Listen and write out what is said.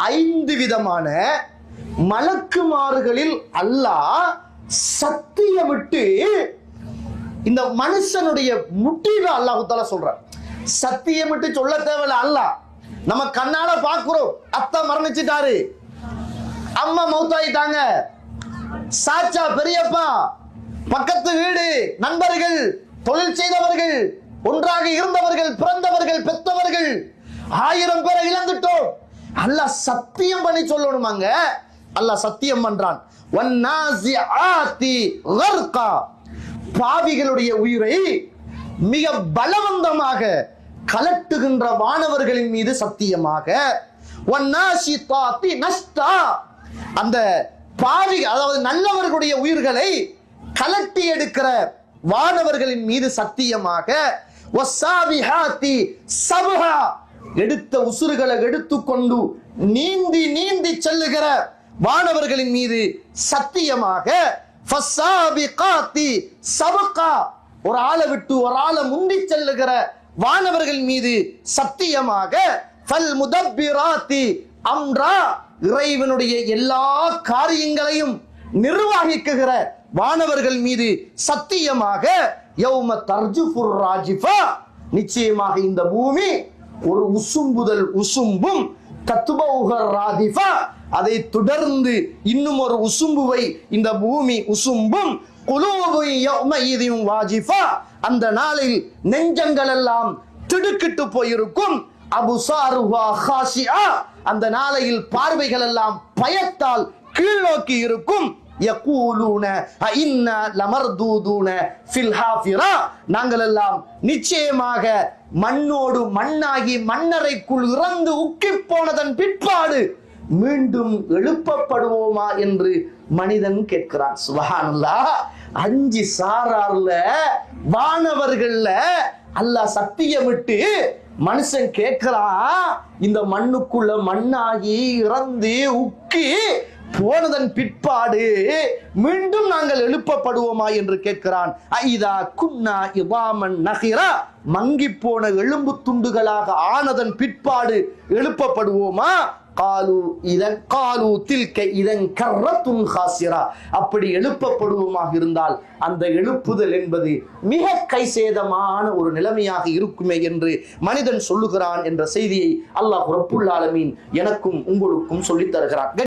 5 விதமான மலக்குமார்களில் அல்லாஹ் சத்தியமிட்டு இந்த மனுஷனுடைய முடிவை அல்லாஹ் தஆலா சொல்றான். சத்தியமிட்டு சொல்ல தேவையில்ல. அல்லாஹ் நம்ம கண்ணால பாக்குறோம். அத்தா மரணிச்சிட்டாரு, அம்மா மௌத்தாயிட்டாங்க, சாச்சா பெரியப்பா, பக்கத்து வீடு, நண்பர்கள், தொழில் செய்தவர்கள், ஒன்றாக இருந்தவர்கள், பிறந்தவர்கள், பெற்றவர்கள், 1000 பேரை இழந்துட்டோம். அல்லாஹ் சத்தியம் பண்ணி சொல்லணுமாங்க. அல்லாஹ் சத்தியம் பண்றான். வன்னாசிஆதி கர்கா, பாவிகளுடைய உயிரை மிக பலவந்தமாக கலட்டுகின்ற வானவர்களின் மீது சத்தியமாக. வன்னாஷிதாதி நஷ்டா, அந்த பாவி அதாவது நல்லவர்களுடைய உயிர்களை கலட்டி எடுக்கிற வானவர்களின் மீது சத்தியமாக. வஸாபிஹாதி சபஹா, எடுத்த உசுறுகளை எடுத்துக்கொண்டு நீந்தி நீந்தி செல்லுகிற வானவர்களின் மீது சத்தியமாக. ஃபஸாபிகாதி சபகா, ஒரு ஆளை விட்டு ஒரு ஆளை முந்தி செல்லுகிற வானவர்கள் மீது சத்தியமாக. ஃபல் முதப்பிராதி அம்ரா, இறைவனுடைய எல்லா காரியங்களையும் நிர்வகிக்குகிற வானவர்கள் மீது சத்தியமாக. யௌம தர்ஜுஃபுர் ராஜிஃபா, நிச்சயமாக இந்த பூமி ஒரு உசும்புதல் உசும்பும். தத்பௌஹர் ராதிஃபா, அதை தொடர்ந்து இன்னும் ஒரு உசும்புவை இந்த பூமி உசும்பும். குலூபு யௌமஇதின் வாஜிஃபா, அந்த நாளில் நெஞ்சங்கள் எல்லாம் திடுக்கிட்டு போயிருக்கும். அபுசாருஹா காஷிஆ, அந்த நாளையில் பார்வைகள் எல்லாம் பயத்தால் கீழ் நோக்கி இருக்கும். யகூலூன இன்னா லமர்தூதுன ஃபில் ஹாஃபிரா, நாங்கள் எல்லாம் நிச்சயமாக மண்ணோடு மண்ணாகி மண்ணறைக்குள் இறந்து உக்கி போனதன் பிற்பாடு மீண்டும் எழுப்பப்படுவோமா என்று மனிதன் கேட்கிறான். சுப்ஹானல்லாஹ். 5 சாரார்ல வானவர்கள்ல அல்லாஹ் சத்தியமிட்டு மனுஷன் கேட்கிறான், இந்த மண்ணுக்குள்ள மண்ணாகி இறந்து உக்கி போனதன் பிற்பாடு மீண்டும் நாங்கள் எழுப்பப்படுவோமா என்று கேட்கிறான். ஐதா குன்னா இதாமன் நகிரா, மங்கி போன எலும்பு துண்டுகளாக ஆனதன் பிற்பாடு எழுப்பப்படுவோமா? காலு தில்க இதன் கர்ரத்துன் காசிரா, அப்படி எழுப்பப்படுவோமாக இருந்தால் அந்த எழுப்புதல் என்பது மிக கைசேதமான ஒரு நிலைமையாக இருக்குமே என்று மனிதன் சொல்லுகிறான் என்ற செய்தியை அல்லாஹ் ரப்புல் ஆலமீன் எனக்கும் உங்களுக்கும் சொல்லித் தருகிறான்.